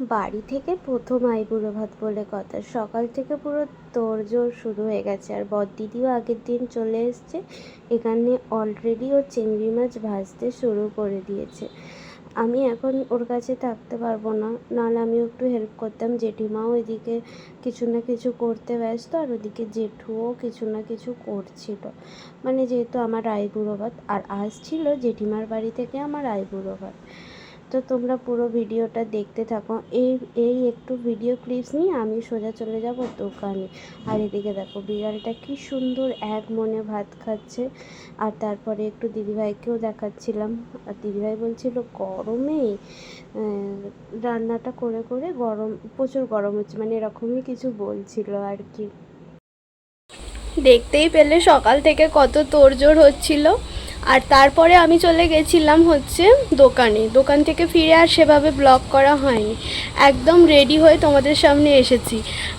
বাড়ি থেকে প্রথম আইবুড়ো ভাত বলে কথা। সকাল থেকে পুরো তোড়জোড় শুরু হয়ে গেছে, আর বড়দিদিও আগের দিন চলে এসছে। এখানে অলরেডি ও চিংড়ি মাছ ভাজতে শুরু করে দিয়েছে। আমি এখন ওর কাছে থাকতে পারবো না, নাহলে আমিও একটু হেল্প করতাম। জেঠিমাও এদিকে কিছু না কিছু করতে ব্যস্ত, আর ওদিকে জেঠুও কিছু না কিছু করছিল। মানে যেহেতু আমার আইবুড়ো ভাত, আর আজ ছিল জেঠিমার বাড়ি থেকে আমার আইবুড়ো ভাত। তো তোমরা পুরো ভিডিওটা দেখতে থাকো। এই এই একটু ভিডিও ক্লিপস নিয়ে আমি সোজা চলে যাব দোকানে। আর এদিকে দেখো বিড়ালটা কি সুন্দর এক মনে ভাত খাচ্ছে। আর তারপরে একটু দিদিভাইকেও দেখাচ্ছিলাম, আর দিদিভাই বলছিল গরমে রান্নাটা করে করে গরম, প্রচুর গরম হচ্ছে, মানে এরকমই কিছু বলছিল আর কি। দেখতেই পেলে সকাল থেকে কত তোড়জোড় হচ্ছিল। আর তারপরে আমি চলে গেছিলাম হচ্ছে দোকান থেকে ফিরে আর সেভাবে ব্লগ করা হয়নি। একদম রেডি হয়ে তোমাদের সামনে এসেছি।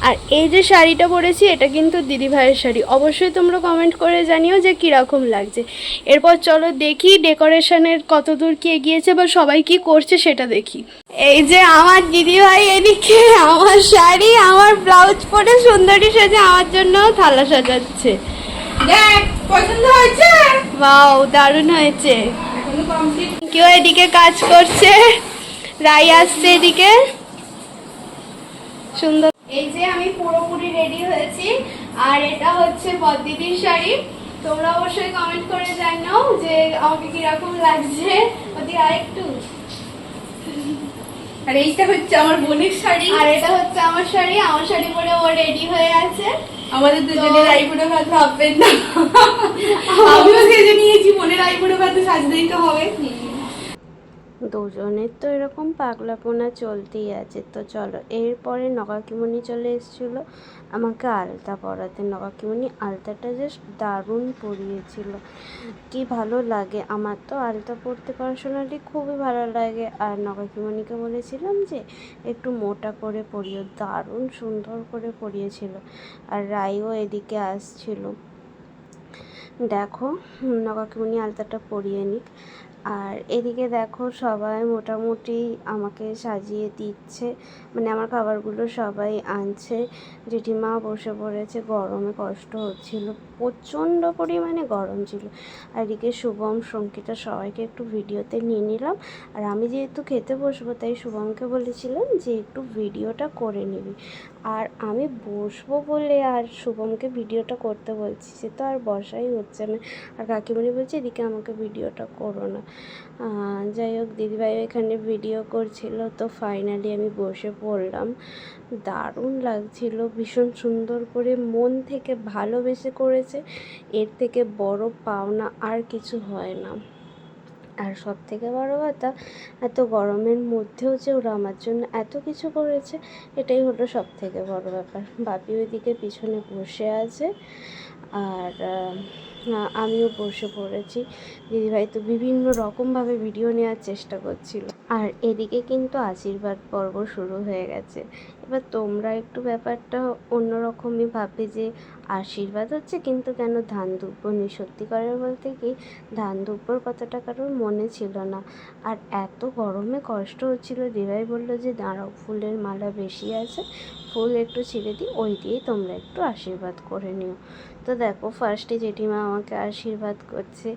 আর এই যে শাড়িটা পরেছি, এটা কিন্তু দিদিভাইয়ের শাড়ি। অবশ্যই তোমরা কমেন্ট করে জানিও যে কীরকম লাগছে। এরপর চলো দেখি ডেকোরেশনের কত দূর কি এগিয়েছে বা সবাই কি করছে সেটা দেখি। এই যে আমার দিদিভাই এদিকে আমার শাড়ি, আমার ব্লাউজ পরে সুন্দরী সেজে আমার জন্য থালা সাজাচ্ছে। দেখ পছন্দ হয়েছে? ওয়াও, দারুণ হয়েছে। কেউ এদিকে কাজ করছে, রাই আসছে এদিকে। সুন্দর। এই যে আমি পুরোপুরি রেডি হয়েছি, আর এটা হচ্ছে বড়দিদির শাড়ি। তোমরা অবশ্যই কমেন্ট করে জানাও যে আমাকে কিরকম লাগছে। ওদিকে আরেকটু। আর এইটা হচ্ছে আমার বোনের শাড়ি, আর এটা হচ্ছে আমার শাড়ি। আমার শাড়ি পরে ও রেডি হয়ে আছে। আমাদের দুজনের আইবুড়ো ভাত ভাববেন না, আমিও সেজে নিয়েছি। বোনের আইবুড়ো ভাত সাজতেই তো হবে। দুজনের তো এরকম পাগলাপোনা চলতেই আছে। তো চলো, এরপরে নকাকিমণি চলে এসেছিলো আমাকে আলতা পরাতে। নকাকিমণি আলতাটা জাস্ট দারুণ পরিয়েছিল, কি ভালো লাগে। আমার তো আলতা পরতে পার্সোনালি খুবই ভালো লাগে। আর নকাকিমণিকে বলেছিলাম যে একটু মোটা করে পরিও, দারুণ সুন্দর করে পরিয়েছিল। আর রাইও এদিকে আসছিল। দেখো নকাকিমণি আলতাটা পরিয়ে নিক। আর এদিকে দেখো সবাই মোটামুটি আমাকে সাজিয়ে দিচ্ছে, মানে আমার খাবারগুলো সবাই আনছে। জেঠিমা বসে পড়েছে, গরমে কষ্ট হচ্ছিল, প্রচণ্ড পরিমাণে গরম ছিল। আর এদিকে শুভম সঙ্কিতা সবাইকে একটু ভিডিওতে নিয়ে নিলাম। আর আমি যেহেতু খেতে বসবো, তাই শুভমকে বলেছিলাম যে একটু ভিডিওটা করে নিবি। আর আমি বসবো বলে আর শুভমকে ভিডিওটা করতে বলছি, সে তো আর বসাই হচ্ছে না। আর কাকিমণি বলছে এদিকে আমাকে ভিডিওটা করো না। যাই হোক, দিদিভাই এখানে ভিডিও করছিল। তো ফাইনালি আমি বসে পড়লাম। দারুণ লাগছিল, ভীষণ সুন্দর করে মন থেকে ভালোবেসে করেছে। এর থেকে বড় পাওনা আর কিছু হয় না। আর সব থেকে বড় কথা, এত গরমের মধ্যেও যে ওরা আমার জন্য এত কিছু করেছে, এটাই হলো সব থেকে বড় ব্যাপার। বাপি ওইদিকে পিছনে বসে আছে, আর আমিও বসে পড়েছি। দিদিভাই তো বিভিন্ন রকমভাবে ভিডিও নেওয়ার চেষ্টা করছিল। আর এদিকে কিন্তু আশীর্বাদ পর্ব শুরু হয়ে গেছে। এবার তোমরা একটু ব্যাপারটা অন্যরকমই ভাববে যে আশীর্বাদ হচ্ছে কিন্তু কেন ধান দুব্বো নেই। সত্যি করে বলতে কি, ধান দুব্বোর কথাটা কারোর মনে ছিল না। আর এত গরমে কষ্ট হচ্ছিল, দিদিভাই বললো যে দাঁড়াও, ফুলের মালা বেশি আছে, ফুল একটু ছিঁড়ে দিই, ওই দিয়েই তোমরা একটু আশীর্বাদ করে নিও। তো দেখো ফার্স্টে জেঠিমা আমাকে আশীর্বাদ করছে।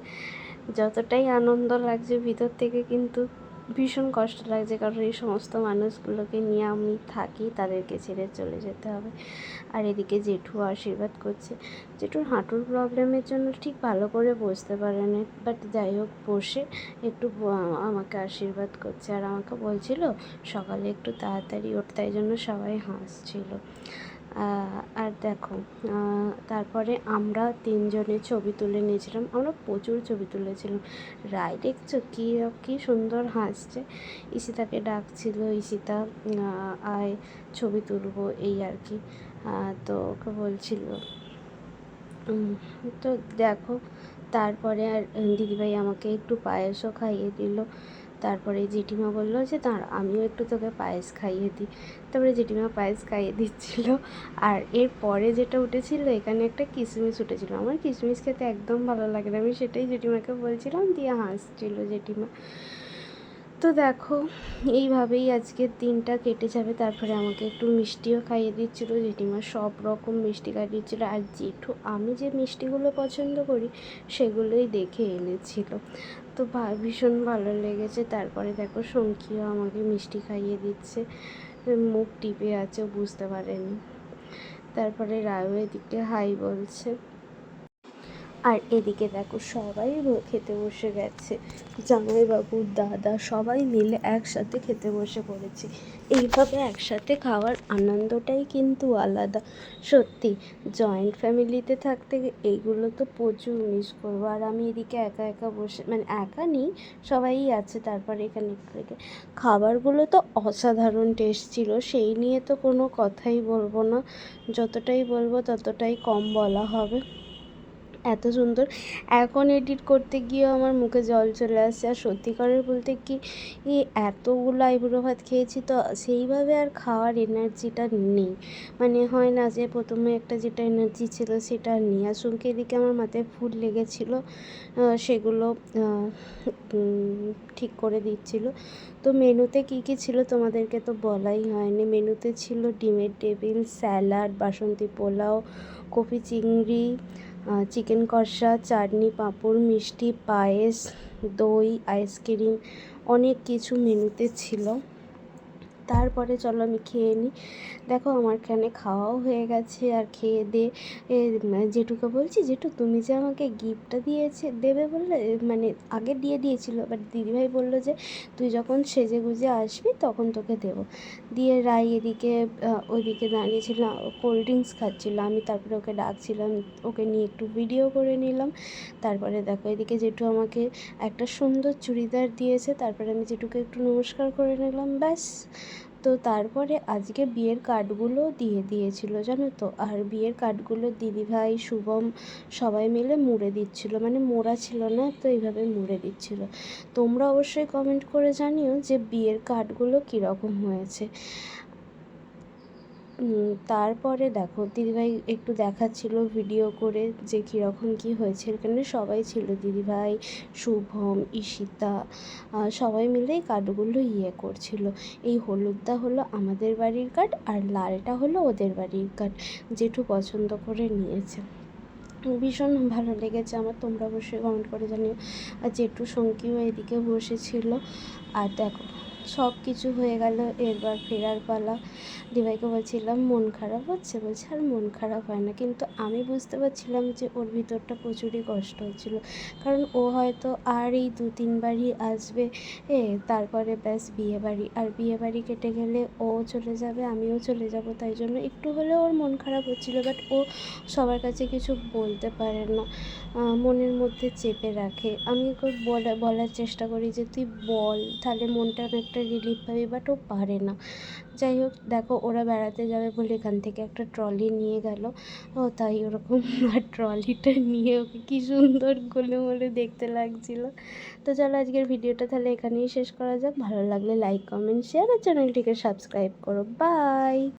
যতটাই আনন্দ লাগছে ভিতর থেকে কিন্তু ভীষণ কষ্ট লাগছে, কারণ এই সমস্ত মানুষগুলোকে নিয়ে আমি থাকি, তাদেরকে ছেড়ে চলে যেতে হবে। আর এদিকে জেঠু আশীর্বাদ করছে। জেঠুর হাঁটুর প্রবলেমের জন্য ঠিক ভালো করে বসতে পারে না, বাট যাই হোক বসে একটু আমাকে আশীর্বাদ করছে। আর আমাকে বলছিল সকালে একটু তাড়াতাড়ি ওঠ, তাই জন্য সবাই হাসছিল। আর দেখো তারপরে আমরা তিনজনে ছবি তুলে নিয়েছিলাম। আমরা প্রচুর ছবি তুলেছিলাম। রায় দেখছো কী সুন্দর হাসছে। ঈশিতাকে ডাকছিল, ঈশিতা আয় ছবি তুলবো, এই আর কি। তো ওকে বলছিল। তো দেখো তারপরে আর দিদিভাই আমাকে একটু পায়েসও খাইয়ে দিল। তারপরে জেঠিমা বললো যে দাঁড়া আমিও একটু তোকে পায়েস খাইয়ে দিই। তারপরে জেঠিমা পায়েস খাইয়ে দিচ্ছিল। আর এরপরে যেটা উঠেছিল, এখানে একটা কিশমিশ উঠেছিল। আমার কিশমিশ খেতে একদম ভালো লাগে না, আমি সেটাই জেঠিমাকে বলছিলাম, দিয়ে হাসছিল জেঠিমা। তো দেখো এইভাবেই আজকের দিনটা কেটে যাবে। তারপরে আমাকে একটু মিষ্টিও খাইয়ে দিচ্ছিল জেঠিমা, সব রকম মিষ্টি খাইয়ে দিচ্ছিলো। আর জেঠু আমি যে মিষ্টিগুলো পছন্দ করি সেগুলোই দেখে এনেছিল, তো ভীষণ ভালো লেগেছে। তারপরে দেখো সঙ্গীও আমাকে মিষ্টি খাইয়ে দিচ্ছে, মুখ টিপে আছে, বুঝতে পারেনি। তারপরে রায়ও এদিকে হাই বলছে। আর এদিকে দেখো সবাই খেতে বসে গেছে, জামাইবাবু, দাদা সবাই মিলে একসাথে খেতে বসে পড়েছি। এইভাবে একসাথে খাওয়ার আনন্দটাই কিন্তু আলাদা। সত্যি জয়েন্ট ফ্যামিলিতে থাকতে এইগুলো তো প্রচুর মিস করবো। আর আমি এদিকে একা একা বসে, মানে একা নেই, সবাই আছে। তারপরে এখানে থেকে খাবারগুলো তো অসাধারণ টেস্ট ছিল, সেই নিয়ে তো কোনো কথাই বলবো না, যতটাই বলবো ততটাই কম বলা হবে। এত সুন্দর, এখন এডিট করতে গিয়েও আমার মুখে জল চলে আসছে। আর সত্যিকারের বলতে কি, এতগুলো আইবুড়ো ভাত খেয়েছি তো সেইভাবে আর খাওয়ার এনার্জিটা নেই। মানে হয় না যে প্রথমে একটা যেটা এনার্জি ছিল সেটা আর নেই। আর সঙ্গে এদিকে আমার মাথায় ফুল লেগেছিলো, সেগুলো ঠিক করে দিচ্ছিল। তো মেনুতে কী কী ছিল তোমাদেরকে তো বলাই হয়নি। মেনুতে ছিল ডিমের টেবিল, স্যালাড, বাসন্তী পোলাও, কপি চিংড়ি, চিকেন কষা, চাটনি, পাঁপড়, মিষ্টি, পায়েস, দই, আইসক্রিম, অনেক কিছু মেনুতে ছিল। তারপরে চলো আমি খেয়ে নিই। দেখো আমার এখানে খাওয়াও হয়ে গেছে। আর খেয়ে দিয়ে জেঠুকে বলছি, জেঠু তুমি যে আমাকে গিফটটা দেবে বললে, মানে আগে দিয়ে দিয়েছিল, বাট দিদিভাই বললো যে তুই যখন সেজে গুজে আসবি তখন তোকে দেবো। দিয়ে রাই এদিকে ওইদিকে দাঁড়িয়েছিল, কোল্ড ড্রিঙ্কস খাচ্ছিলো। আমি তারপরে ওকে ডাকছিলাম, ওকে নিয়ে একটু ভিডিও করে নিলাম। তারপরে দেখো এদিকে জেঠু আমাকে একটা সুন্দর চুড়িদার দিয়েছে। তারপরে আমি জেঠুকে একটু নমস্কার করে নিলাম, ব্যাস। তো তারপরে আজকে বিয়ের কার্ডগুলো দিয়ে দিয়েছিলো জানো তো। আর বিয়ের কার্ডগুলো দিদিভাই, শুভম সবাই মিলে মুড়ে দিচ্ছিলো, মানে মোড়া ছিল না তো এইভাবে মুড়ে দিচ্ছিলো। তোমরা অবশ্যই কমেন্ট করে জানিও যে বিয়ের কার্ডগুলো কীরকম হয়েছে। তারপরে দেখো দিদিভাই একটু দেখাচ্ছিল ভিডিও করে যে কীরকম কী হয়েছে। এখানে সবাই ছিল, দিদিভাই, শুভম, ঈশিতা, সবাই মিলেই কার্ডগুলো করছিল। এই হলুদটা হলো আমাদের বাড়ির কার্ড, আর লালটা হলো ওদের বাড়ির কার্ড, জেঠু পছন্দ করে নিয়েছে। ভীষণ ভালো লেগেছে আমার, তোমরা অবশ্যই কমেন্ট করে জানিও। আর জেঠু সঙ্গীও এদিকে বসেছিল। আর দেখো সব কিছু হয়ে গেল, এরবার ফেরার পালা। দিভাইকে বলছিলাম মন খারাপ হচ্ছে, বলছে আর মন খারাপ হয় না। কিন্তু আমি বুঝতে পারছিলাম যে ওর ভিতরটা প্রচুরই কষ্ট হচ্ছিলো, কারণ ও হয়তো আর এই 2-3 বারই আসবে, তারপরে ব্যাস বিয়েবাড়ি। আর বিয়েবাড়ি কেটে গেলে ও চলে যাবে, আমিও চলে যাব, তাই জন্য একটু হলেও ওর মন খারাপ হচ্ছিলো। বাট ও সবার কাছে কিছু বলতে পারে না, মনের মধ্যে চেপে রাখে। আমি ওকে বলার চেষ্টা করি যে তুই বল, তাহলে মনটা অনেকটা রিলিফ পাবি, বাট ও পারে না। যাই হোক দেখো ওরা বেড়াতে যাবে বলে এখান থেকে একটা ট্রলি নিয়ে গেল, তাই ওরকম আর ট্রলিটা নিয়ে ওকে কী সুন্দর গোলে দেখতে লাগছিলো। তো চলো আজকের ভিডিওটা তাহলে এখানেই শেষ করা যাক। ভালো লাগলে লাইক, কমেন্ট, শেয়ার আর চ্যানেলটিকে সাবস্ক্রাইব করো। বাই।